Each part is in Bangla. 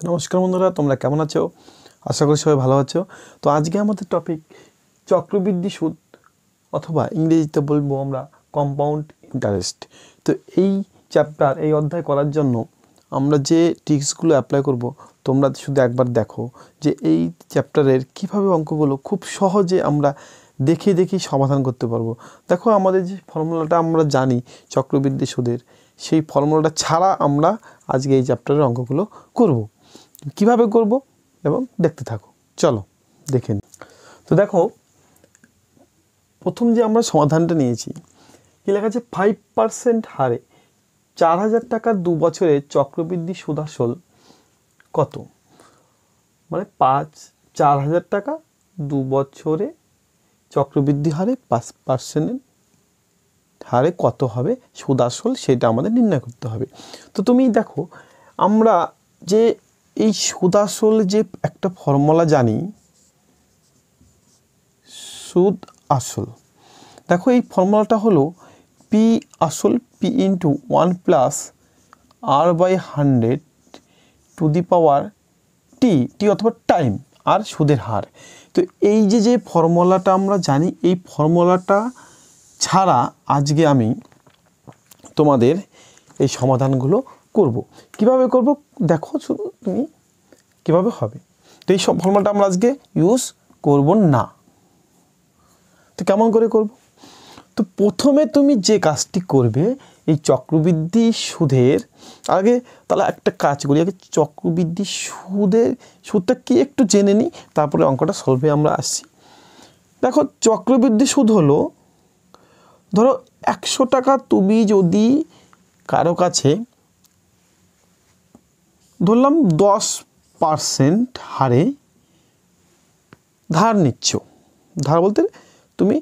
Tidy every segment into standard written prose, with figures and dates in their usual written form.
নমস্কার বন্ধুরা, তোমরা কেমন আছো? আশা করি সবাই ভালো আছো। তো আজকে আমাদের টপিক চক্রবৃদ্ধি সুদ, অথবা ইংরেজিতে বলবো আমরা কম্পাউন্ড ইন্টারেস্ট। তো এই চ্যাপ্টার, এই অধ্যায় করার জন্য আমরা যে ট্রিক্সগুলো অ্যাপ্লাই করব, তোমরা শুধু একবার দেখো যে এই চ্যাপ্টারের কিভাবে অঙ্কগুলো খুব সহজে আমরা দেখে সমাধান করতে পারবো। দেখো, আমাদের যে ফর্মুলাটা আমরা জানি চক্রবৃদ্ধি সুদের, সেই ফর্মুলাটা ছাড়া আমরা আজকে এই চ্যাপ্টারের অঙ্কগুলো করব। কিভাবে করব এবং দেখতে থাকো, চলো দেখে নিই। তো দেখো, প্রথম যে আমরা সমাধানটা নিয়েছি, কি লেখা আছে? 5% হারে 4,000 টাকার 2 বছরে চক্রবৃদ্ধি সুদ আসল কত? মানে 4,000 টাকা 2 বছরে চক্রবৃদ্ধি হারে 5% হারে কত হবে সুদ আসল, সেটা আমাদের নির্ণয় করতে হবে। তো তুমি দেখো, আমরা যে এই সুদ আসল যে একটা ফর্মুলা জানি, সুদ আসল, দেখো এই ফর্মুলাটা হলো পি আসল, P into 1 plus r/100 to the power t অথবা টাইম, আর সুদের হার। তো এই যে ফর্মুলাটা আমরা জানি, এই ফর্মুলাটা ছাড়া আজকে আমি তোমাদের এই সমাধানগুলো করব। কিভাবে করব দেখো, শুধু তুমি কিভাবে হবে। তো এই সব ফর্মুলাটা আমরা আজকে ইউজ করব না। তো কেমন করে করব? তো প্রথমে তুমি যে কাজটি করবে, এই চক্রবৃদ্ধি সুদের আগে, তাহলে একটা কাজ করি, আগে চক্রবৃদ্ধি সুদটা কি একটু জেনে নিই, তারপরে অঙ্কটা সলভে আমরা আসছি। দেখো, চক্রবৃদ্ধি সুদ হলো, ধরো 100 টাকা তুমি যদি কারো কাছে ধরলাম 10% হারে ধার নিচ্ছ। ধার বলতে তুমি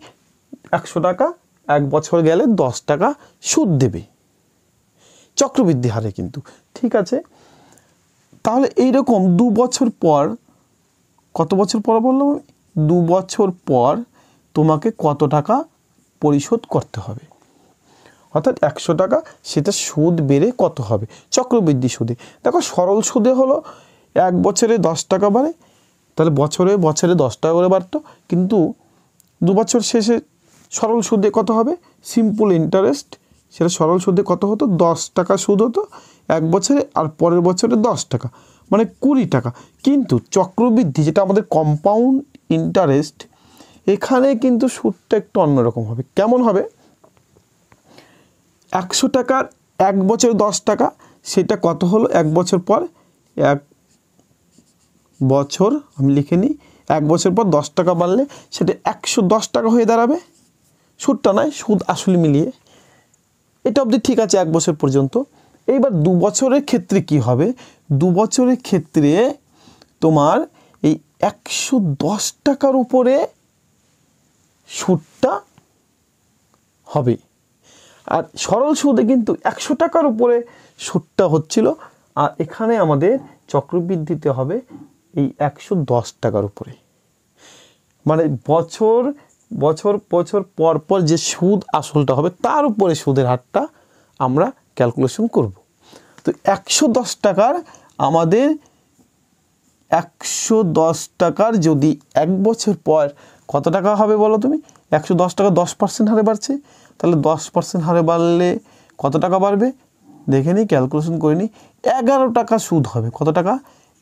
100 টাকা 1 বছর গেলে 10 টাকা সুদ দেবে, চক্রবৃদ্ধি হারে কিন্তু, ঠিক আছে। তাহলে এইরকম 2 বছর পর, কত বছর পর বললাম? 2 বছর পর তোমাকে কত টাকা পরিশোধ করতে হবে, অর্থাৎ 100 টাকা, সেটা সুদ বেড়ে কত হবে চক্রবৃদ্ধি সুদে। দেখো, সরল সুদে হলো 1 বছরে 10 টাকা বাড়ে, তাহলে বছরে 10 টাকা করে বাড়তো, কিন্তু 2 বছর শেষে সরল সুদে কত হবে? সিম্পল ইন্টারেস্ট, সেটা সরল সুদে কত হতো? 10 টাকা সুদ হতো 1 বছরে, আর পরের বছরে 10 টাকা, মানে 20 টাকা। কিন্তু চক্রবৃদ্ধি, যেটা আমাদের কম্পাউন্ড ইন্টারেস্ট, এখানে কিন্তু সুদটা একটু অন্যরকম হবে। কেমন হবে? 100 টাকার 1 বছরে 10 টাকা, সেটা কত হলো 1 বছর পর? 1 বছর, আমি লিখে নিই, 1 বছর পর 10 টাকা বাড়লে সেটা 110 টাকা হয়ে দাঁড়াবে। সুদটা নয়, সুদ আসলে মিলিয়ে। এটা অবধি ঠিক আছে 1 বছর পর্যন্ত। এইবার 2 বছরের ক্ষেত্রে কি হবে? 2 বছরের ক্ষেত্রে তোমার এই 110 টাকার উপরে সুদটা হবে, আর সরল সুদে কিন্তু 100 টাকার উপরে সুদটা হচ্ছিল, আর এখানে আমাদের চক্রবৃদ্ধিতে হবে এই 110 টাকার উপরে। মানে বছর বছর বছর পর পর যে সুদ আসলটা হবে, তার উপরে সুদের হারটা আমরা ক্যালকুলেশন করব। তো 110 টাকার আমাদের 110 টাকার যদি 1 বছর পর কত টাকা হবে বলো তুমি? 110 টাকা 10% হারে বাড়ছে, তাহলে 10% হারে বাড়লে কত টাকা বাড়বে দেখে নিই, ক্যালকুলেশন করে নিই। 11 টাকা সুদ হবে। কত টাকা?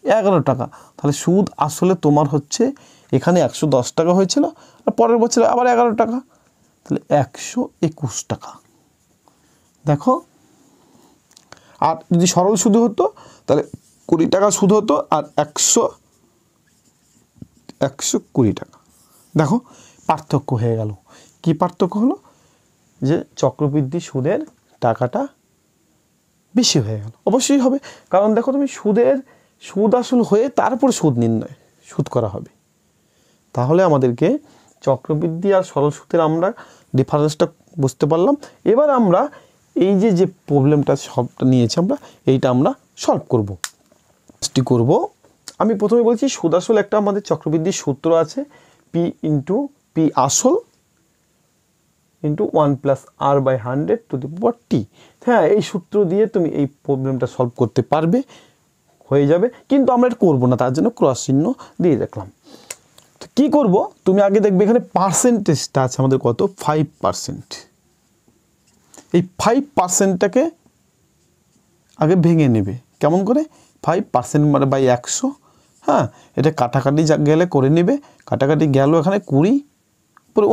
11 টাকা। তাহলে সুদ আসলে তোমার হচ্ছে, এখানে 110 টাকা হয়েছিল, আর পরের বছরে আবার 11 টাকা, তাহলে 121 টাকা। দেখো, আর যদি সরল সুদ হতো তাহলে 20 টাকা সুদ হতো, আর 120 টাকা। দেখো, পার্থক্য হয়ে গেল। কি পার্থক্য হলো? যে চক্রবৃদ্ধি সুদের টাকাটা বেশি হয়ে গেল। অবশ্যই হবে, কারণ দেখো, তুমি সুদ আসল হয়ে তারপর সুদ করা হবে। তাহলে আমাদেরকে চক্রবৃদ্ধি আর সরল সুদের আমরা ডিফারেন্সটা বুঝতে পারলাম। এবার আমরা এই যে প্রবলেমটা সবটা নিয়েছি আমরা, এইটা আমরা সলভ করব। আমি প্রথমে বলছি, সুদ আসল একটা আমাদের চক্রবৃদ্ধির সূত্র আছে, পি ইন্টু পি আসল into 1 plus r/100 to the power t. হ্যাঁ, এই সূত্র দিয়ে তুমি এই প্রবলেমটা সলভ করতে পারবে হয়ে যাবে, কিন্তু আমরা এটা করবো না, তার জন্য ক্রস চিহ্ন দিয়ে দেখলাম। তো কী করবো, তুমি আগে দেখবে এখানে পার্সেন্টেজটা আছে আমাদের কত, 5%। এই 5%টাকে আগে ভেঙে নেবে, কেমন করে, 5% মানে বাই 100, হ্যাঁ, এটা কাটাকাটি গেলে করে নেবে, কাটাকাটি গেল এখানে 20 পরে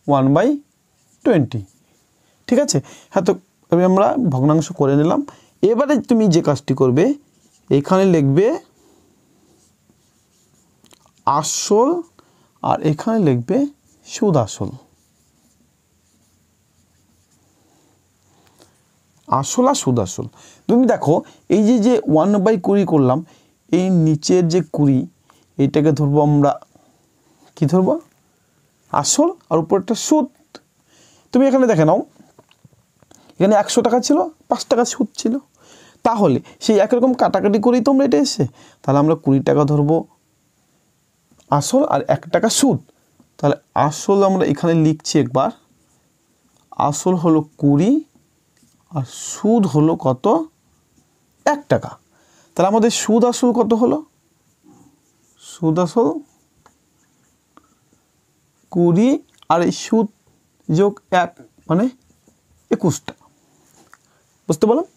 1/20, ঠিক আছে। হ্যাঁ, তো আমরা ভগ্নাংশ করে নিলাম। এবারে তুমি যে কাজটি করবে, এখানে লিখবে আসল আর এখানে লিখবে সুদ আসল। আসল আর সুদ আসল। তুমি দেখো এই যে 1/20 করলাম, এই নিচের যে 20 এইটাকে ধরবো আমরা, কি ধরবো, আসল, আর উপরটা সুদ। তুমি এখানে দেখে নাও, এখানে 100 টাকা ছিল, 5 টাকা সুদ ছিল, তাহলে সেই একরকম কাটাকাটি করেই তো আমরা এটা এসে, তাহলে আমরা 20 টাকা ধরবো আসল আর 1 টাকা সুদ। তাহলে আসল আমরা এখানে লিখছি একবার, আসল হলো 20 আর সুদ হলো কত, 1 টাকা। তাহলে আমাদের সুদ আসল কত হলো, সুদ আসল 20 আর এই সুদ যোগ 1 মানে 21 টাকা। বুঝতে পারলাম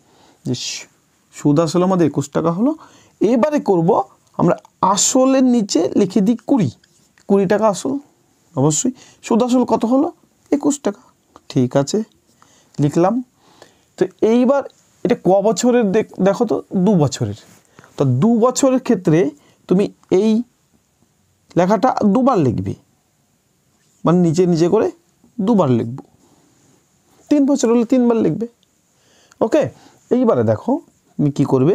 যে সুদ আসল আমাদের 21 টাকা হলো। এবারে করব আমরা আসলের নিচে লিখে দিই 20 টাকা আসল, অবশ্যই সুদ আসল কত হলো, 21 টাকা, ঠিক আছে, লিখলাম। তো এইবার এটা ক বছরের দেখো তো, 2 বছরের। তো 2 বছরের ক্ষেত্রে তুমি এই লেখাটা দুবার লিখবে, মানে নিচে নিচে করে দুবার লিখব। 3 বছর হলে 3 বার লিখবে, ওকে। এইবারে দেখো তুমি কী করবে,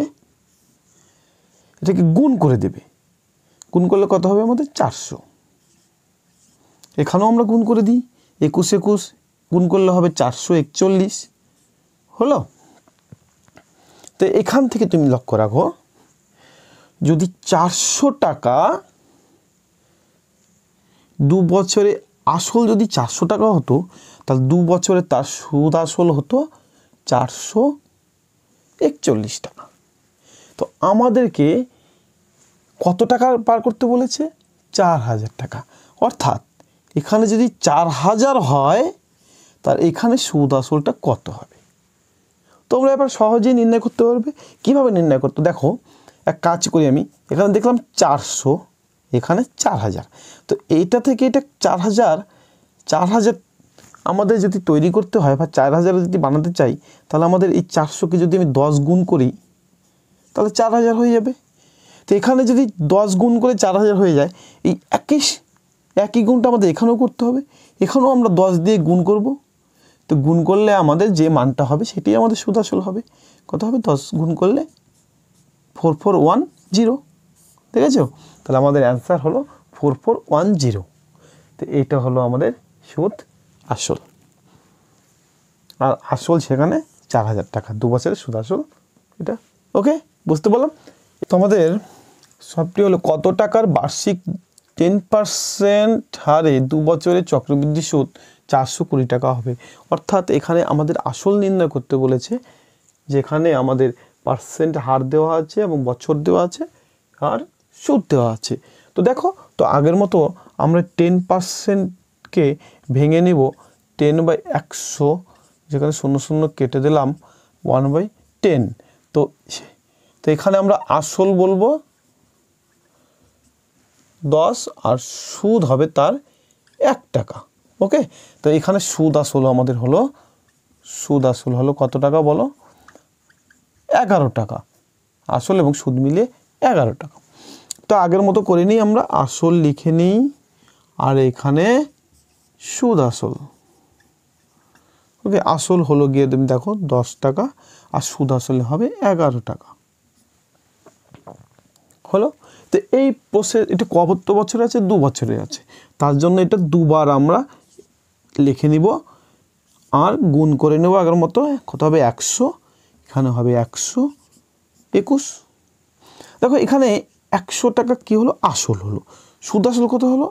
এটাকে গুণ করে দেবে। গুণ করলে কত হবে আমাদের, 400। এখানেও আমরা গুণ করে দিই, 21 গুণ করলে হবে 441, হলো। তো এখান থেকে তুমি লক্ষ্য রাখো, যদি 400 টাকা 2 বছরে আসল যদি 400 টাকা হতো, তাহলে 2 বছরে তার সুদ আসল হতো 441 টাকা। তো আমাদেরকে কত টাকা পার করতে বলেছে, 4000 টাকা। অর্থাৎ এখানে যদি 4000 হয়, তার এখানে সুদ আসলটা কত হবে তোমরা এবার সহজেই নির্ণয় করতে পারবে। কিভাবে নির্ণয় করতে, দেখো এক কাজ করি, আমি এখানে দেখলাম 400, এখানে 4000। তো এইটা থেকে এটা 4000 আমাদের যদি তৈরি করতে হয় বা 4000 যদি বানাতে চাই, তাহলে আমাদের এই 400কে যদি আমি 10 গুণ করি, তাহলে 4000 হয়ে যাবে। তো এখানে যদি 10 গুণ করে 4000 হয়ে যায়, এই একই গুণটা আমাদের এখানেও করতে হবে, এখানেও আমরা 10 দিয়ে গুণ করব। তো গুণ করলে আমাদের যে মানটা হবে সেটাই আমাদের সুদ আসল হবে। কত হবে, 10 গুণ করলে 4410, ঠিক আছে। তাহলে আমাদের অ্যান্সার হলো 4410। তো এইটা হলো আমাদের সুদ আসল, আর আসল সেখানে 4000 টাকা, 2 বছরের সুদ আসল এটা, ওকে, বুঝতে পারলাম। তো আমাদের সবটি হলো কত টাকার বার্ষিক 10% হারে 2 বছরের চক্রবৃদ্ধি সুদ 420 টাকা হবে। অর্থাৎ এখানে আমাদের আসল নির্ণয় করতে বলেছে, যেখানে আমাদের পার্সেন্ট হার দেওয়া আছে এবং বছর দেওয়া আছে আর সুদ দেওয়া আছে। তো দেখো, তো আগের মতো আমরা 10%কে ভেঙে নেব 10/100, যেখানে 0 কেটে দিলাম 1/10। তো এখানে আমরা আসল বলবো 10 আর সুদ হবে তার 1 টাকা, ওকে। তো এখানে সুদ আসল আমাদের হলো, সুদ আসল হলো কত টাকা বলো, 11 টাকা। আসল এবং সুদ মিলিয়ে 11 টাকা। তো আগের মতো করে নিই, আমরা আসল লিখে নিই আর এখানে সুদ আসল, ওকে। আসল হলো গিয়ে তুমি দেখো 10 টাকা আর সুদ আসলে হবে 11 টাকা, হলো। তো এই প্রসেস, এটা কত বছরে আছে, 2 বছরে আছে, তার জন্য এটা দুবার আমরা লিখে নিব আর গুণ করে নেব আগের মতো। কত হবে, 100, এখানে হবে 121। দেখো এখানে 100 টাকা কি হলো, আসল হলো, সুদ আসল কত হলো,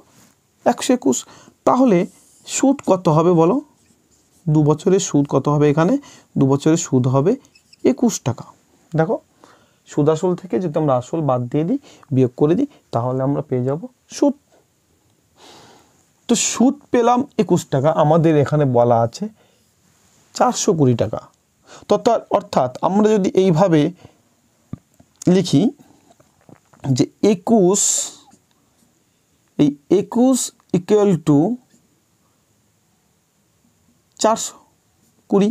121। তাহলে সুদ কত হবে বলো, 2 বছরের সুদ কত হবে, এখানে 2 বছরের সুদ হবে 21 টাকা। দেখো সুদ আসল থেকে যদি আমরা আসল বাদ দিয়ে দিই, বিয়োগ করে দিই, তাহলে আমরা পেয়ে যাব সুদ। তো সুদ পেলাম 21 টাকা, আমাদের এখানে বলা আছে 420 টাকা। তো অর্থাৎ আমরা যদি এইভাবে লিখি যে 21 ইকুয়াল টু 420,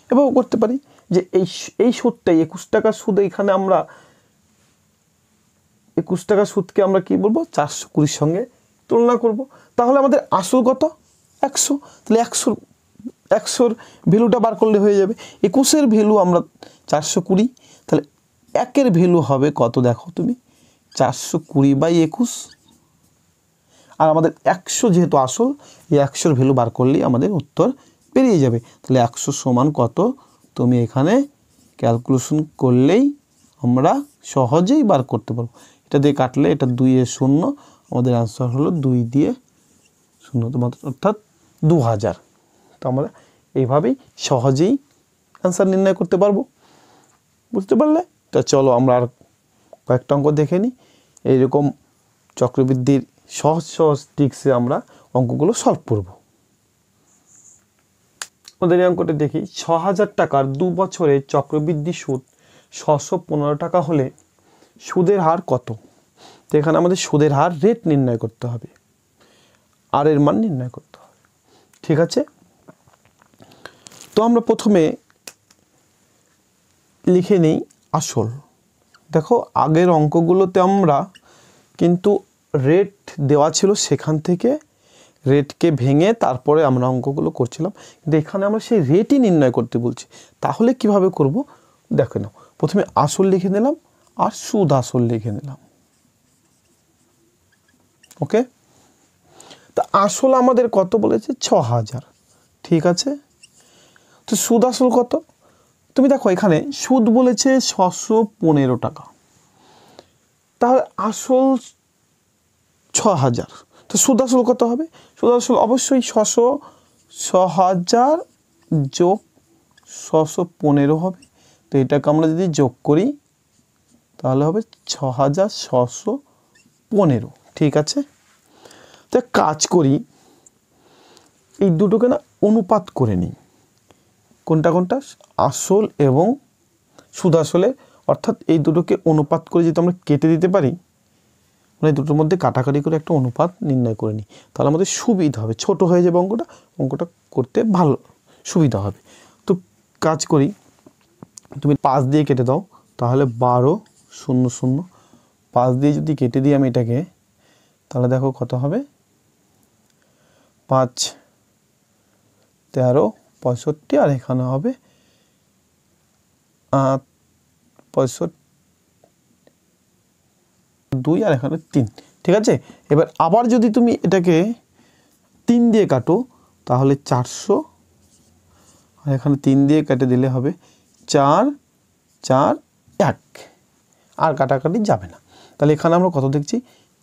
এভাবে করতে পারি যে এই সুদটাই 21 টাকার সুদ, এখানে আমরা 21 টাকার সুদকে আমরা কি বলবো 420 সঙ্গে তুলনা করব। তাহলে আমাদের আসল কত 100, তাহলে 100-র ভ্যালুটা বার করলে হয়ে যাবে। 21-এর ভ্যালু আমরা 420, তাহলে 1-এর ভ্যালু হবে কত দেখো তুমি 420/21, আর আমাদের 100 যেহেতু আসল, এই 100-র ভ্যালু বার করলেই আমাদের উত্তর বেরিয়ে যাবে। তাহলে 100 সমান কত তুমি এখানে ক্যালকুলেশন করলেই আমরা সহজেই বার করতে পারবো। এটা দিয়ে কাটলে এটা 2 এ 0, আমাদের আনসার হলো 2 দিয়ে 0, তোমাদের অর্থাৎ 2000। তো আমরা এইভাবেই সহজেই আনসার নির্ণয় করতে পারবো, বুঝতে পারলে? তো চলো আমরা আর কয়েকটা অঙ্ক দেখে নিই। এইরকম চক্রবৃদ্ধির সহজ সহজ ট্রিক্সে আমরা অঙ্কগুলো সলভ করব। আমাদের এই অঙ্কটা দেখি, 6000 টাকার 2 বছরে চক্রবৃদ্ধি সুদ 615 টাকা হলে সুদের হার কত? তো এখানে আমাদের সুদের হার রেট নির্ণয় করতে হবে, আর এর মান নির্ণয় করতে হবে, ঠিক আছে? তো আমরা প্রথমে লিখে নিই আসল। দেখো আগের অঙ্কগুলোতে আমরা কিন্তু রেট দেওয়া ছিল, সেখান থেকে রেটকে ভেঙে তারপরে আমরা অঙ্কগুলো করছিলাম, কিন্তু এখানে আমরা সেই রেটই নির্ণয় করতে বলছি। তাহলে কিভাবে করব দেখে নাও। প্রথমে আসল লিখে নিলাম আর সুদ আসল লিখে নিলাম, ওকে? তা আসল আমাদের কত বলেছে 6000, ঠিক আছে? তো সুদ আসল কত? তুমি দেখো এখানে সুদ বলেছে 615 টাকা, তাহলে আসল 6000, তো সুদ আসল কত হবে? সুদ আসল অবশ্যই 6000 যোগ 615 হবে। তো এটাকে আমরা যদি যোগ করি তাহলে হবে 6615, ঠিক আছে? তো কাজ করি, এই দুটোকে না অনুপাত করে নিই, কোনটা কোনটা আসল এবং সুদ আসলে, অর্থাৎ এই দুটোকে অনুপাত করে যদি আমরা কেটে দিতে পারি, মানে দুটোর মধ্যে কাটাকাটি করে একটা অনুপাত নির্ণয় করে নিই, তাহলে আমাদের সুবিধা হবে, ছোট হয়ে যাবে অঙ্কটা করতে ভালো সুবিধা হবে। তো কাজ করি, তুমি 5 দিয়ে কেটে দাও, তাহলে 12 0 0, 5 দিয়ে যদি কেটে দিই আমি এটাকে, তাহলে দেখো কত হবে 5 13 65, আর এখানে হবে 65 2, আর এখানে 3, ঠিক আছে? এবার আবার যদি তুমি এটাকে 3 দিয়ে কাটো তাহলে 400, আর এখানে 3 দিয়ে কেটে দিলে হবে 4 4 1, আর কাটাকাটি যাবে না। তাহলে এখানে আমরা কত দেখছি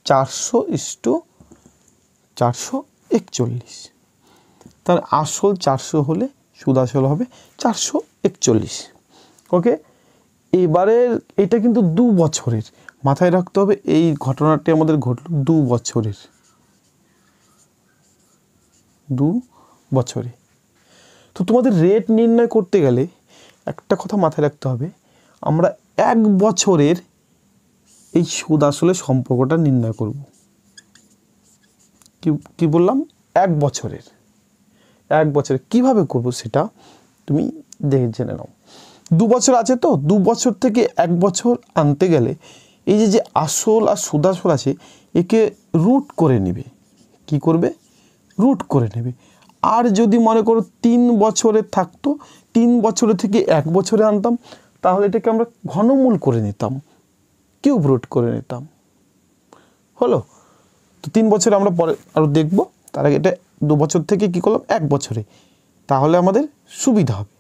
400:441, তার আসল 400 হলে সুদ আসল হবে 441, ওকে? এবারের এটা কিন্তু 2 বছরের, মাথায় রাখতে হবে এই ঘটনাটি আমাদের ঘটল 2 বছরের, 2 বছরে। তো তোমাদের রেট নির্ণয় করতে গেলে একটা কথা মাথায় রাখতে হবে, আমরা 1 বছরের এই সুদ আসলে সম্পর্কটা নির্ণয় করব। কি বললাম? 1 বছরের, 1 বছরে কিভাবে করব সেটা তুমি জেনে নাও। 2 বছর আছে, তো 2 বছর থেকে 1 বছর আনতে গেলে এই যে আসল আর সুদ আসল আছে, একে রুট করে নেবে। কি করবে? রুট করে নেবে। আর যদি মনে করো 3 বছরে থাকতো, 3 বছরে থেকে 1 বছরে আনতাম, তাহলে এটাকে আমরা ঘনমূল করে নিতাম, কিউব রুট করে নিতাম, হলো? তো 3 বছরে আমরা পরে আরও দেখব, তার আগে এটা 2 বছর থেকে কি করলাম 1 বছরে, তাহলে আমাদের সুবিধা হবে।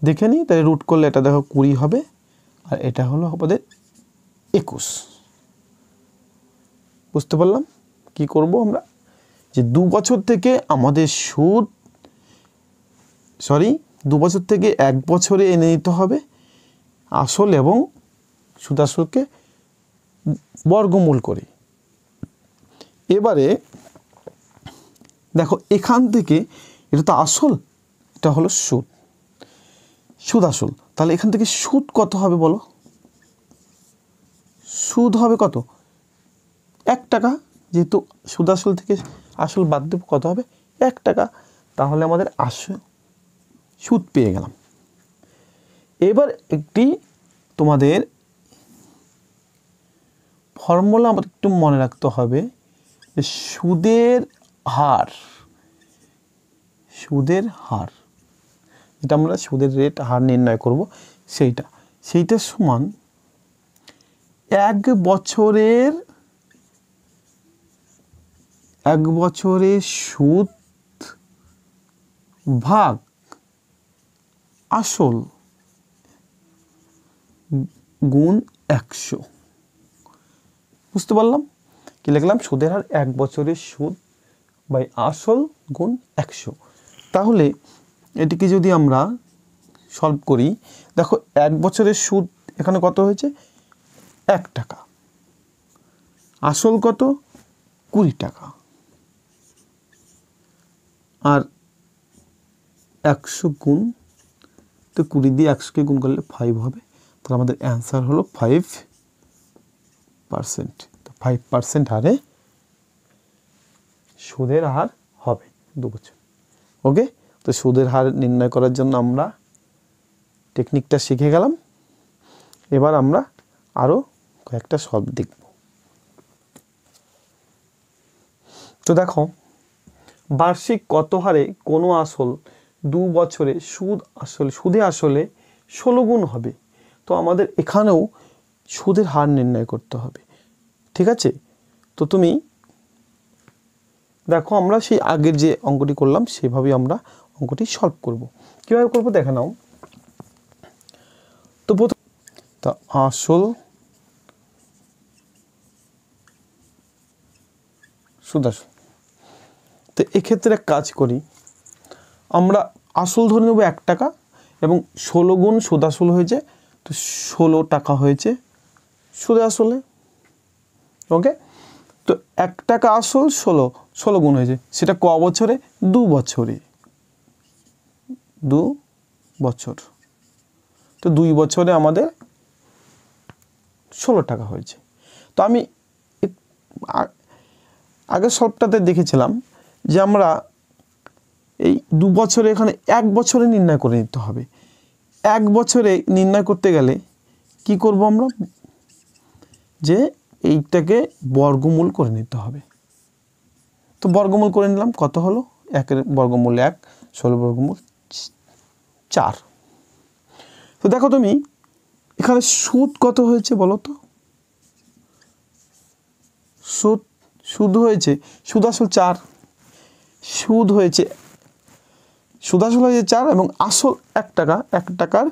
দেখে নিই, তাহলে রুট করলে এটা দেখো 20 হবে, আর এটা হলো আমাদের 21। বুঝতে পারলাম কি করব আমরা? যে 2 বছর থেকে আমাদের সুদ, 2 বছর থেকে 1 বছরে এনে নিতে হবে, আসল এবং সুদ আসলকে বর্গমূল করি। এবারে দেখো এখান থেকে এটা তো আসল, এটা হলো সুদ, সুদ আসল। তাহলে এখান থেকে সুদ কত হবে বলো? সুদ হবে কত? 1 টাকা। যেহেতু সুদ আসল থেকে আসল বাদ দেব, কত হবে? 1 টাকা। তাহলে আমাদের সুদ পেয়ে গেলাম। এবার একটি তোমাদের ফর্মুলা আমাদের একটু মনে রাখতে হবে, যে সুদের হার, সুদের হার যেটা আমরা সুদের রেট হার নির্ণয় করব, সেইটা সমান 1 বছরের সুদ ভাগ আসল গুণ 100। বুঝতে পারলাম? কি লিখলাম? সুদের হার 1 বছরের সুদ বাই আসল গুণ 100। তাহলে এটিকে যদি আমরা সলভ করি, দেখো 1 বছরের সুদ এখানে কত হয়েছে? 1 টাকা। আসল কত? 20 টাকা। আর 100 গুণ, তো 20 দিয়ে 100কে গুণ করলে 5 হবে। তাহলে আমাদের অ্যান্সার হলো 5%। তো 5% হারে সুদের হার হবে 2 বছর। ওকে, তো সুদের হার নির্ণয় করার জন্য আমরা টেকনিকটা শিখে গেলাম। এবার আমরা আরও কয়েকটা সলভ দেখব। তো দেখো, বার্ষিক কত হারে কোনো আসল 2 বছরে সুদে আসলে 16 গুণ হবে। তো আমাদের এখানেও সুদের হার নির্ণয় করতে হবে। ঠিক আছে? তো তুমি দেখো, আমরা সেই আগের যে অঙ্কটি করলাম সেভাবেই আমরা অঙ্কটি সলভ করব। কীভাবে করবো দেখে নাও। তো প্রথম তা আসল সুদ আসল। তো এক্ষেত্রে এক কাজ করি, আমরা আসল ধরে নেব 1 টাকা এবং 16 গুণ সুদ আসল হয়েছে, তো 16 টাকা হয়েছে সুদে আসলে। ওকে, তো 1 টাকা আসল 16 গুণ হয়েছে, সেটা ক বছরে? 2 বছরে। 2 বছর। তো 2 বছরে আমাদের 16 টাকা হয়েছে। তো আমি আগের সলভটাতে দেখেছিলাম যে আমরা এই 2 বছরে এখানে 1 বছরে নির্ণয় করে নিতে হবে। 1 বছরে নির্ণয় করতে গেলে কি করব আমরা? যে এইটাকে বর্গমূল করে নিতে হবে। তো বর্গমূল করে নিলাম, কত হলো? 1 বর্গমূল 1, 16 বর্গমূল 4। তো দেখো তুমি এখানে সুদ কত হয়েছে বলো তো? সুদ হয়েছে, সুদ আসল 4, সুদ আসল হয়েছে 4 এবং আসল 1 টাকা। 1 টাকার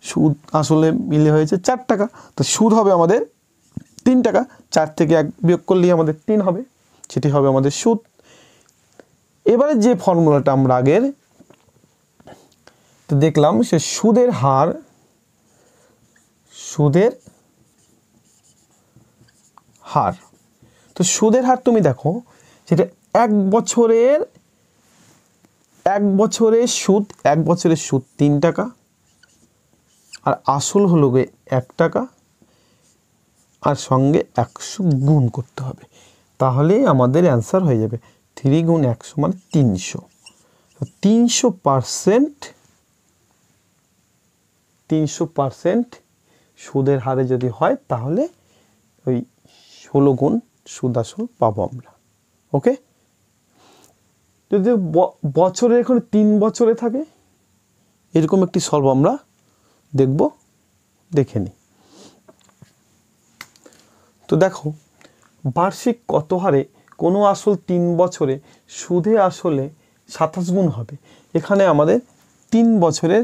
সুদ আসলে মিলে হয়েছে 4 টাকা। তো সুদ হবে আমাদের 3 টাকা। 4 থেকে 1 বিয়োগ করলেই আমাদের 3 হবে, সেটি হবে আমাদের সুদ। এবারে যে ফর্মুলাটা আমরা আগের তো দেখলাম, সে সুদের হার তো সুদের হার তুমি দেখো, সেটা 1 বছরের সুদ 3 টাকা, আর আসল হলো 1 টাকা, আর সঙ্গে 100 গুণ করতে হবে। তাহলেই আমাদের অ্যান্সার হয়ে যাবে 3 গুণ 100 মানে 300। 300% সুদের হারে যদি হয়, তাহলে ওই 16 গুণ সুদ আসল পাবো আমরা। ওকে, যদি বছরে এখন 3 বছরে থাকে, এরকম একটি সলভ আমরা দেখব, দেখে নিই। তো দেখো, বার্ষিক কত হারে কোনো আসল 3 বছরে সুদে আসলে 27 গুণ হবে। এখানে আমাদের 3 বছরের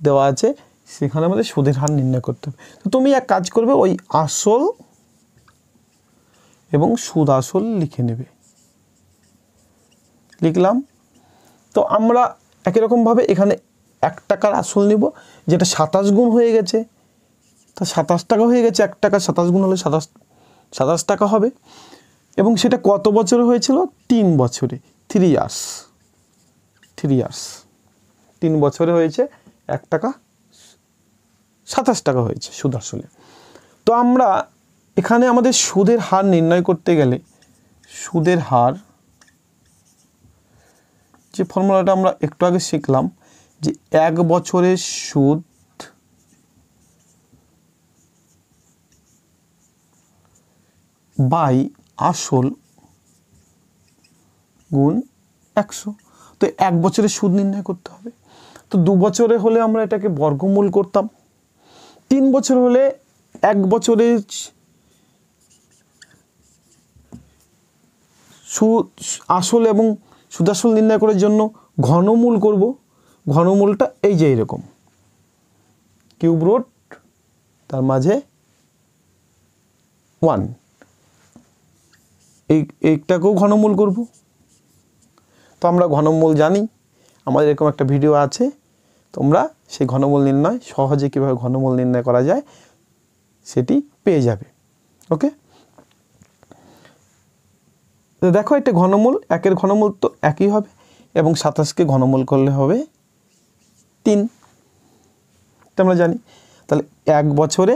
দেওয়া আছে, সেখানে আমাদের সুদের হার নির্ণয় করতে হবে। তো তুমি এক কাজ করবে, ওই আসল এবং সুদ আসল লিখে নেবে। লিখলাম। তো আমরা একই রকমভাবে এখানে 1 টাকার আসল নিব, যেটা 27 গুণ হয়ে গেছে, তা 27 টাকা হয়ে গেছে, 1 টাকা 27 গুণ হলে 27 টাকা হবে। এবং সেটা কত বছরে হয়েছিল? 3 বছরে, 3 ইয়ার্স, 3 বছরে হয়েছে, 1 টাকা 27 টাকা হয়েছে সুদ আসলে। তো আমরা এখানে আমাদের সুদের হার নির্ণয় করতে গেলে সুদের হার যে ফর্মুলাটা আমরা একটু আগে শিখলাম, যে 1 বছরের সুদ বাই আসল গুণ 100। তো 1 বছরের সুদ নির্ণয় করতে হবে। তো 2 বছরে হলে আমরা এটাকে বর্গমূল করতাম, 3 বছর হলে 1 বছরের সুদ আসল এবং সুদ আসল নির্ণয় করার জন্য ঘনমূল করব। ঘনমূলটা এই যে এরকম কিউব রুট, তার মাঝে 1, এইটাকেও ঘনমূল করব। তো আমরা ঘনমূল জানি, আমাদের এরকম একটা ভিডিও আছে, তোমরা সেই ঘনমূল নির্ণয় সহজে কীভাবে ঘনমূল নির্ণয় করা যায় সেটি পেয়ে যাবে। ওকে, তো দেখো এটা ঘনমূল, 1-এর ঘনমূল তো একই হবে, এবং 27কে ঘনমূল করলে হবে 3, এটা আমরা জানি। তাহলে 1 বছরে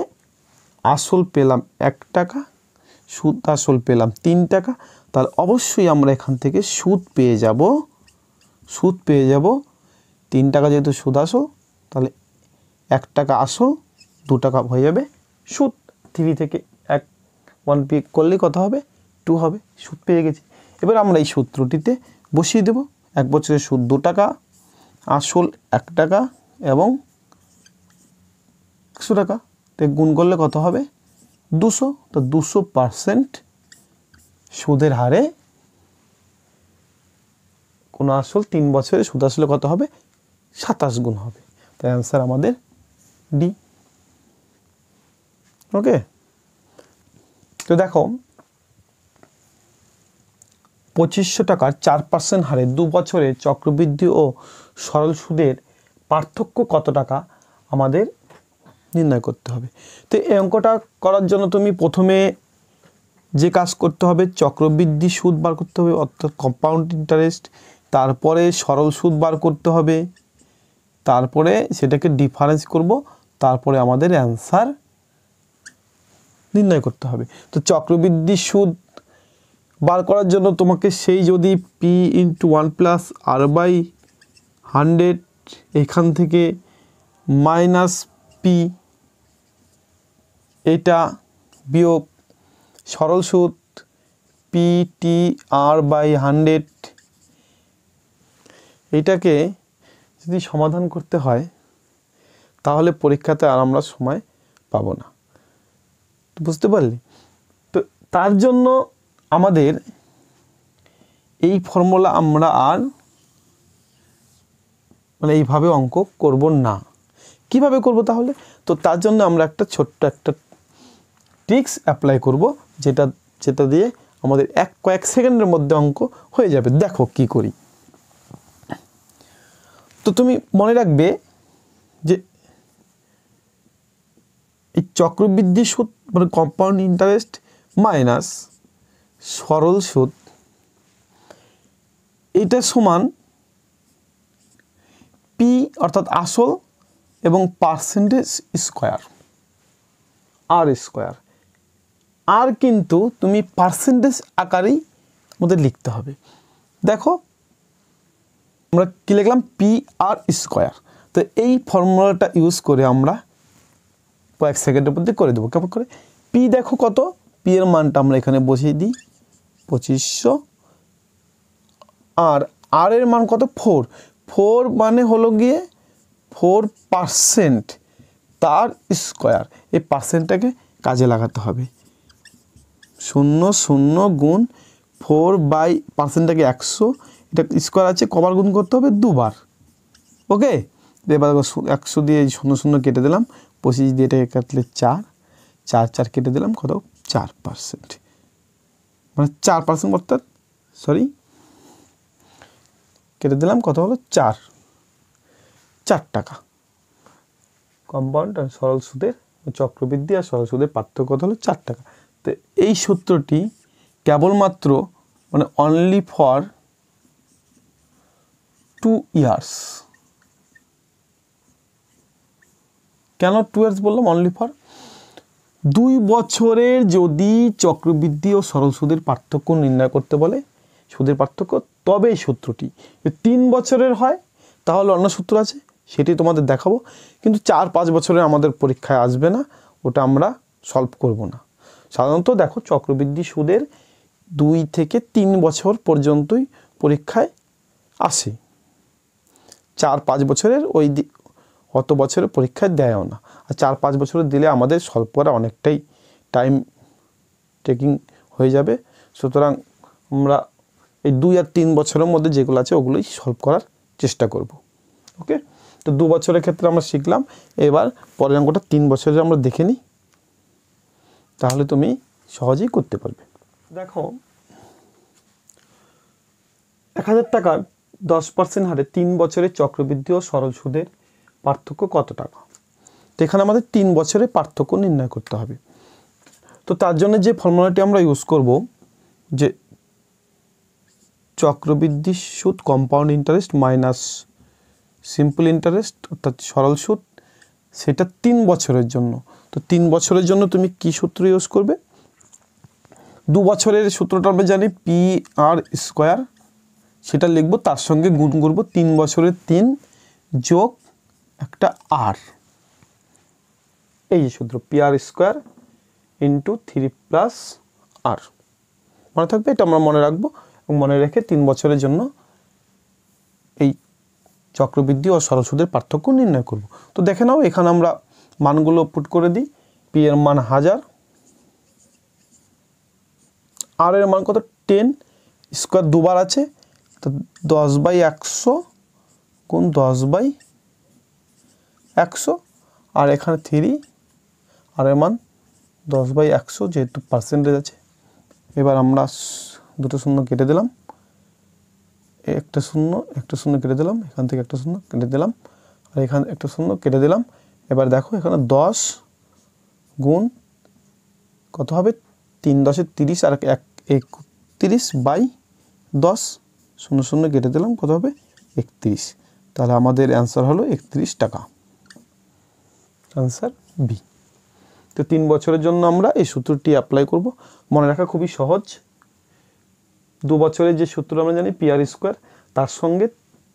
আসল পেলাম 1 টাকা, সুদ আসল পেলাম 3 টাকা, তাহলে অবশ্যই আমরা এখান থেকে সুদ পেয়ে যাব 3 টাকা, যেহেতু সুদ আসল, তাহলে 1 টাকা আসল, 2 টাকা হয়ে যাবে সুদ। 3 থেকে 1 পিক করলে কত হবে? 2 হবে, সুদ পেয়ে গেছি। এবার আমরা এই সূত্রটিতে বসিয়ে দেব। 1 বছরের সুদ 2 টাকা, আসল 1 টাকা এবং 100 টাকা, তো গুণ করলে কত হবে? 200। তো 200% সুদের হারে কোনো আসল 3 বছরে সুদ আসলে কত হবে? 27 গুণ হবে। তাই অ্যান্সার আমাদের ডি। ওকে, তো দেখো 2500 টাকার 4% হারে 2 বছরে চক্রবৃদ্ধি ও সরল সুদের পার্থক্য কত টাকা আমাদের নির্ণয় করতে হবে। তো এই অঙ্কটা করার জন্য তুমি প্রথমে যে কাজ করতে হবে, চক্রবৃদ্ধি সুদ বার করতে হবে, অর্থাৎ কম্পাউন্ড ইন্টারেস্ট, তারপরে সরল সুদ বার করতে হবে, তারপরে সেটাকে ডিফারেন্স করব, তারপরে আমাদের অ্যান্সার নির্ণয় করতে হবে। তো চক্রবৃদ্ধি সুদ বার করার জন্য তোমাকে সেই যদি পি ইন্টু 1+r/100 এখান থেকে মাইনাস পি, এটা বিয়োগ সরল সুদ PTR/100, এইটাকে যদি সমাধান করতে হয় তাহলে পরীক্ষাতে আর আমরা সময় পাবো না, বুঝতে পারলি? তো তার জন্য আমাদের এই ফর্মুলা আমরা আর মানে এইভাবে অঙ্ক করব না। কিভাবে করব তাহলে? তো তার জন্য আমরা একটা ছোট্ট একটা ট্রিক্স অ্যাপ্লাই করব, যেটা দিয়ে আমাদের কয়েক সেকেন্ডের মধ্যে অঙ্ক হয়ে যাবে। দেখো কি করি। তো তুমি মনে রাখবে যে এই চক্রবৃদ্ধি সুদ মানে কম্পাউন্ড ইন্টারেস্ট মাইনাস সরল সুদ, এটা সমান পি অর্থাৎ আসল এবং পার্সেন্টেজ স্কোয়ার r²। আর কিন্তু তুমি পার্সেন্টেজ আকারেই আমাদের লিখতে হবে। দেখো আমরা কি লিখলাম? PR²। তো এই ফর্মুলাটা ইউজ করে আমরা কয়েক সেকেন্ডের মধ্যে করে দেবো। কেমন করে? পি দেখো কত, পি এর মানটা আমরা এখানে বসিয়ে দিই 2500, আর আর এর মান কত? 4 মানে হলো গিয়ে 4% তার স্কোয়ার। এই পার্সেন্টটাকে কাজে লাগাতে হবে। 0 গুণ 4/%টাকে 100, এটা স্কোয়ার আছে, কবার গুণ করতে হবে? 2 বার। ওকে, এবার 100 দিয়ে 0 কেটে দিলাম, 25 দিয়ে এটাকে কাটলে 4 কেটে দিলাম, কত? 4%, মানে 4% অর্থাৎ কেটে দিলাম, কত হলো? 4 4 টাকা। কম্পাউন্ড আর সরল সুদের চক্রবৃদ্ধি আর সরল সুদের পার্থক্য হলো 4 টাকা। তো এই সূত্রটি কেবলমাত্র মানে অনলি ফর 2 ইয়ার্স। কেন 2 ইয়ার্স বললাম? অনলি ফর 2 বছরের যদি চক্রবৃদ্ধি ও সরল সুদের পার্থক্য নির্ণয় করতে বলে, সুদের পার্থক্য, তবে এই সূত্রটি। 3 বছরের হয় তাহলে অন্য সূত্র আছে, সেটি তোমাদের দেখাবো। কিন্তু 4-5 বছরের আমাদের পরীক্ষায় আসবে না, ওটা আমরা সলভ করব না। সাধারণত দেখো চক্রবৃদ্ধি সুদের 2 থেকে 3 বছর পর্যন্তই পরীক্ষায় আসে। 4-5 বছরের অত বছরের পরীক্ষায় দেয়ও না। আর 4-5 বছরের দিলে আমাদের সলভ করা অনেকটাই টাইম টেকিং হয়ে যাবে। সুতরাং আমরা এই 2 আর 3 বছরের মধ্যে যেগুলো আছে ওগুলোই সলভ করার চেষ্টা করব। ওকে, তো 2 বছরের ক্ষেত্রে আমরা শিখলাম। এবার পরের অঙ্কটা 3 বছরের আমরা দেখে নিই, তাহলে তুমি সহজেই করতে পারবে। দেখো 1000 টাকার 10% হারে 3 বছরের চক্রবৃদ্ধি ও সরল সুদের পার্থক্য কত টাকা? তো এখানে আমাদের 3 বছরের পার্থক্য নির্ণয় করতে হবে। তো তার জন্য যে ফর্মুলাটি আমরা ইউজ করব, যে চক্রবৃদ্ধি সুদ compound interest minus simple interest অর্থাৎ সরল সুদ, সেটা 3 বছরের জন্য। তো 3 বছরের জন্য তুমি কি সূত্র ইউজ করবে? 2 বছরের সূত্রটা আমরা জানি PR², সেটা লিখব, তার সঙ্গে গুণ করব 3 বছরের 3 যোগ একটা R, এই যে সূত্র PR² ইন্টু 3 প্লাস R। মনে থাকবে, এটা আমরা মনে রাখবো এবং মনে রেখে 3 বছরের জন্য এই চক্রবৃদ্ধি ও সরল সুদের পার্থক্য নির্ণয় করব। তো দেখে নাও, এখানে আমরা মানগুলো পুট করে দিই। পি এর মান 1000, আর এর মান কত? 10, স্কোয়ার দুবার আছে, তো 10/100 গুণ 10/100, আর এখানে 3, আর এর মান 10/100, যেহেতু পার্সেন্টেজ আছে। এবার আমরা দুটো শূন্য কেটে দিলাম, একটা শূন্য কেটে দিলাম, এখান থেকে একটা শূন্য কেটে দিলাম, আর এখানে একটা শূন্য কেটে দিলাম। এবার দেখো এখানে 10 গুণ কত হবে? 3 10 30, আর 31/10, শূন্য শূন্য কেটে দিলাম, কত হবে? 31। তাহলে আমাদের অ্যান্সার হলো 31 টাকা, অ্যান্সার বি। তো 3 বছরের জন্য আমরা এই সূত্রটি অ্যাপ্লাই করব। মনে রাখা খুবই সহজ। 2 বছরের যে সূত্র আমরা জানি PR², তার সঙ্গে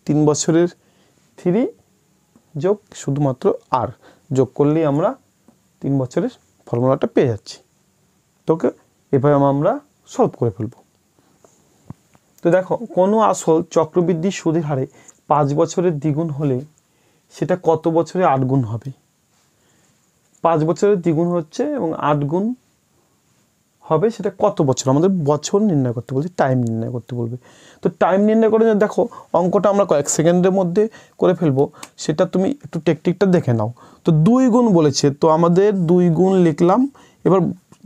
3 বছরের 3 যোগ শুধুমাত্র R যোগ করলেই আমরা 3 বছরের ফর্মুলাটা পেয়ে যাচ্ছি। তোকে এভাবে আমরা সলভ করে ফেলব। তো দেখো, কোনো আসল চক্রবৃদ্ধি সুদের হারে 5 বছরের দ্বিগুণ হলে সেটা কত বছরে 8 গুণ হবে? 5 বছরের দ্বিগুণ হচ্ছে এবং 8 গুণ হবে, সেটা কত বছর? আমাদের বছর নির্ণয় করতে বলছি, টাইম নির্ণয় করতে বলবে। তো টাইম নির্ণয় করে দেখো, অঙ্কটা আমরা কয়েক সেকেন্ডের মধ্যে করে ফেলবো, সেটা তুমি একটু টেকনিকটা দেখে নাও। তো 2 গুণ বলেছে, তো আমাদের 2 গুণ লিখলাম। এবার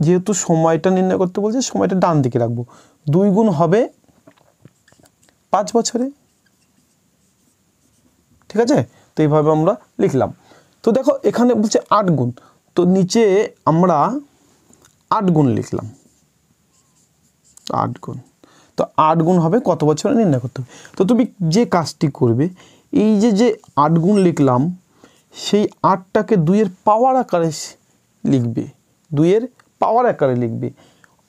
যেহেতু সময়টা নির্ণয় করতে বলছে, সময়টা ডান দিকে রাখবো। 2 গুণ হবে 5 বছরে, ঠিক আছে? তো এইভাবে আমরা লিখলাম। তো দেখো এখানে বলছে 8 গুণ, তো নিচে আমরা 8 গুণ লিখলাম, 8 গুণ। তো 8 গুণ হবে কত বছরে নির্ণয় করতে হবে। তো তুমি যে কাজটি করবে, এই যে 8 গুণ লিখলাম, সেই 8টাকে 2 এর পাওয়ার আকারে লিখবে, 2 এর পাওয়ার আকারে লিখবে।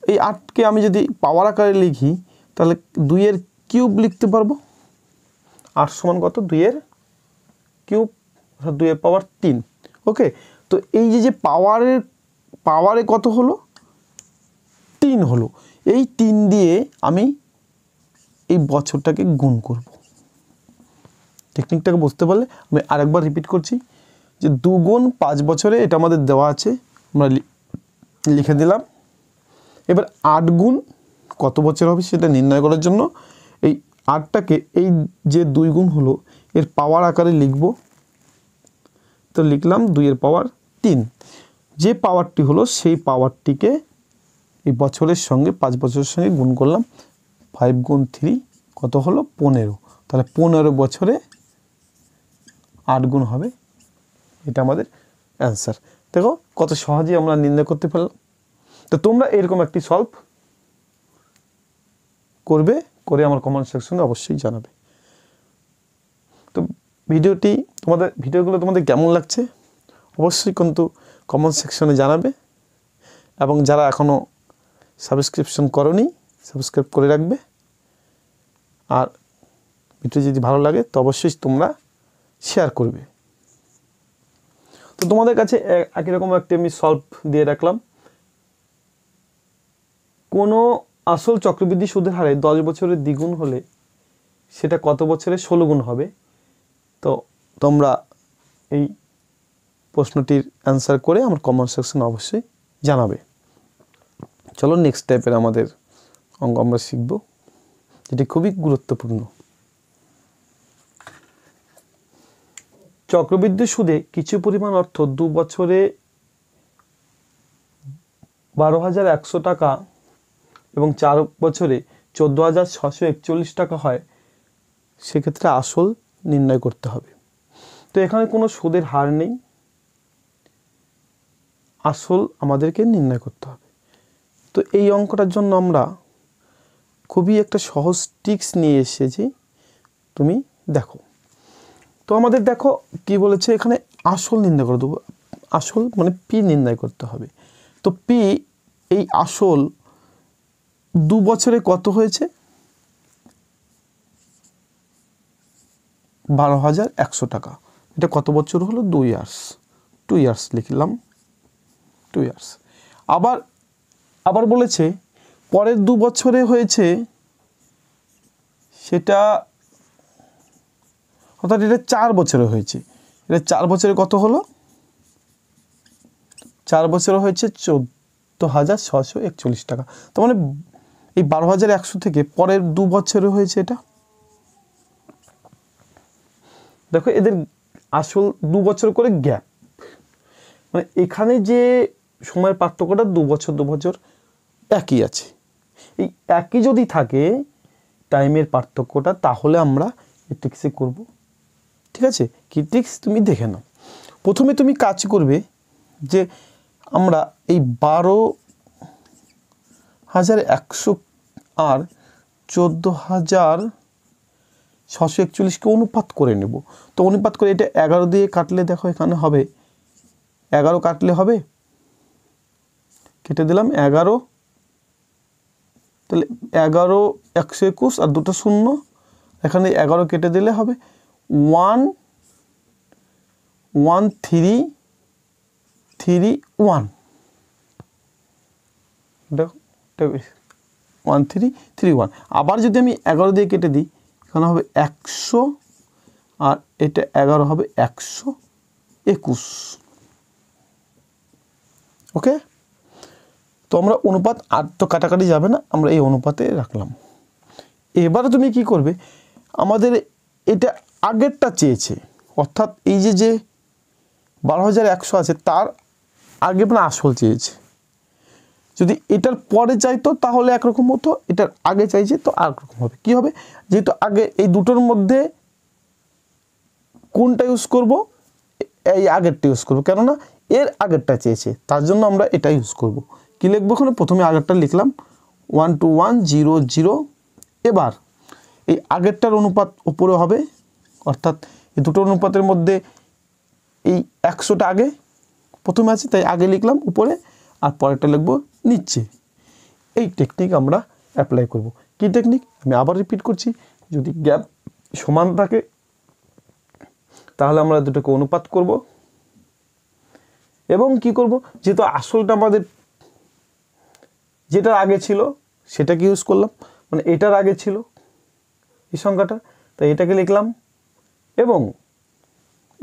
এই 8কে আমি যদি পাওয়ার আকারে লিখি, তাহলে 2 এর কিউব লিখতে পারবো। 8 সমান কত? 2 এর কিউব, অর্থাৎ 2 এর পাওয়ার 3। ওকে, তো এই যে পাওয়ারে কত হলো? 3 হলো। এই 3 দিয়ে আমি এই বছরটাকে গুণ করব। টেকনিকটাকে বুঝতে পারলে আমি আরেকবার রিপিট করছি, যে 2 গুণ 5 বছরে, এটা আমাদের দেওয়া আছে, আমরা লিখে দিলাম। এবার 8 গুণ কত বছর হবে সেটা নির্ণয় করার জন্য এই 8টাকে এই যে 2 গুণ হলো এর পাওয়ার আকারে লিখব। তো লিখলাম 2 এর পাওয়ার 3। যে পাওয়ারটি হলো সেই পাওয়ারটিকে এই বছরের সঙ্গে 5 বছরের সঙ্গে গুণ করলাম। 5 গুণ 3 কত হলো? 15। তাহলে 15 বছরে 8 গুণ হবে, এটা আমাদের অ্যান্সার। দেখো কত সহজেই আমরা নির্ণয় করতে পারলাম। তো তোমরা এরকম একটি সলভ করবে, করে আমার কমেন্ট সেকশনে অবশ্যই জানাবে। তো ভিডিওগুলো তোমাদের কেমন লাগছে অবশ্যই কিন্তু কমেন্ট সেকশনে জানাবে, এবং যারা এখনও সাবস্ক্রিপশন করোনি সাবস্ক্রাইব করে রাখবে। আর ভিডিও যদি ভালো লাগে তো অবশ্যই তোমরা শেয়ার করবে। তো তোমাদের কাছে একই রকম একটি আমি সলভ দিয়ে রাখলাম। কোনো আসল চক্রবৃদ্ধি সুদের হারে 10 বছরের দ্বিগুণ হলে সেটা কত বছরে 16 গুণ হবে? তো তোমরা এই প্রশ্নটির অ্যান্সার করে আমার কমেন্ট সেকশনে অবশ্যই জানাবে। চলো নেক্সট টাইপের আমাদের অঙ্ক আমরা শিখব, যেটি খুবই গুরুত্বপূর্ণ। চক্রবৃদ্ধি সুদে কিছু পরিমাণ অর্থ 2 বছরে 12,100 টাকা এবং 4 বছরে 14,641 টাকা হয়, সেক্ষেত্রে আসল নির্ণয় করতে হবে। তো এখানে কোনো সুদের হার নেই, আসল আমাদেরকে নির্ণয় করতে হবে। তো এই অঙ্কটার জন্য আমরা খুবই একটা সহজ ট্রিক্স নিয়ে এসেছি, তুমি দেখো। তো আমাদের দেখো কি বলেছে এখানে, আসল নির্ণয় করে দেবো। আসল মানে পি নির্ণয় করতে হবে। তো পি, এই আসল 2 বছরে কত হয়েছে? 12,100 টাকা। এটা কত বছর হলো? 2 ইয়ার্স। 2 ইয়ার্স লিখলাম, 2 ইয়ার্স। আবার বলেছে পরের 2 বছরে হয়েছে সেটা, অর্থাৎ এটা 4 বছরে হয়েছে। এটা 4 বছরে কত হলো? 4 বছরে হয়েছে 14,641 টাকা। তার মানে এই 12,100 থেকে পরের 2 বছরে হয়েছে এটা। দেখো এদের আসল 2 বছর করে গ্যাপ, মানে এখানে যে সময়ের পার্থক্যটা 2 বছর একই আছে। এই একই যদি থাকে টাইমের পার্থক্যটা, তাহলে আমরা এই ট্রিক্সে করব। ঠিক আছে, কি ট্রিক্স তুমি দেখে নাও। প্রথমে তুমি কাজ করবে যে আমরা এই 12,100 আর 14,641কে অনুপাত করে নেব। তো অনুপাত করে এটা 11 দিয়ে কাটলে দেখো এখানে হবে 11 কাটলে হবে, কেটে দিলাম 11, তাহলে 11 121 আর দুটো শূন্য, এখানে 11 কেটে দিলে হবে 11331। দেখো 1331। আবার যদি আমি 11 দিয়ে কেটে দিই, এখানে হবে 100 আর এটা 11 হবে 121। ওকে, তো আমরা অনুপাত আর তো কাটাকাটি যাবে না, আমরা এই অনুপাতে রাখলাম। এবারে তুমি কি করবে, আমাদের এটা আগেরটা চেয়েছে, অর্থাৎ এই যে 12,100 আছে তার আগে মানে আসল চেয়েছে। যদি এটার পরে চাইতো তাহলে একরকম হতো, এটার আগে চাইছে তো আরেকরকম হবে। কি হবে, যেহেতু আগে এই দুটোর মধ্যে কোনটা ইউজ করব? এই আগেরটা ইউজ করবো, কেননা এর আগেরটা চেয়েছে, তার জন্য আমরা এটা ইউজ করব। কি লিখবো এখানে? প্রথমে আগেরটা লিখলাম 12100। এবার এই আগেরটার অনুপাত উপরে হবে, অর্থাৎ এই দুটো অনুপাতের মধ্যে এই 100টা আগে প্রথমে আছে, তাই আগে লিখলাম উপরে, আর পরেরটা লিখবো নিচে। এই টেকনিক আমরা অ্যাপ্লাই করব। কি টেকনিক? আমি আবার রিপিট করছি, যদি গ্যাপ সমান থাকে তাহলে আমরা দুটোকে অনুপাত করব, এবং কি করব, যেহেতু আসলটা আমাদের যেটার আগে ছিল সেটাকে ইউজ করলাম, মানে এটার আগে ছিল এই সংখ্যাটা, তাই এটাকে লিখলাম, এবং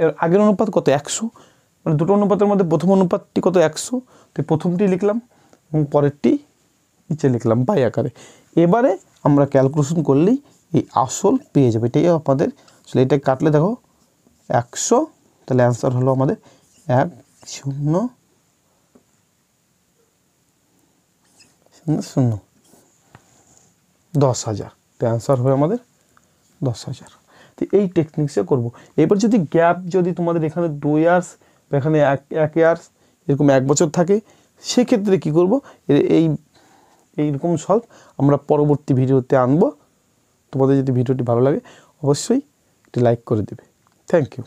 এর আগের অনুপাত কত? 100, মানে দুটো অনুপাতের মধ্যে প্রথম অনুপাতটি কত? 100, তো প্রথমটি লিখলাম এবং পরেরটি নিচে লিখলাম বাই আকারে। এবারে আমরা ক্যালকুলেশন করলেই এই আসল পেয়ে যাবে। এটাই আমাদের আসলে, এটা কাটলে দেখো 100, তাহলে অ্যান্সার হলো আমাদের 10,000। তো অ্যান্সার হবে আমাদের 10,000। তো এই টেকনিক্সে করব। এবার যদি গ্যাপ যদি তোমাদের এখানে 2 ইয়ার্স বা এখানে 1 ইয়ার্স এরকম 1 বছর থাকে, সেক্ষেত্রে কি করব, এইরকম সলভ আমরা পরবর্তী ভিডিওতে আনবো। তোমাদের যদি ভিডিওটি ভালো লাগে অবশ্যই একটি লাইক করে দেবে। Thank you.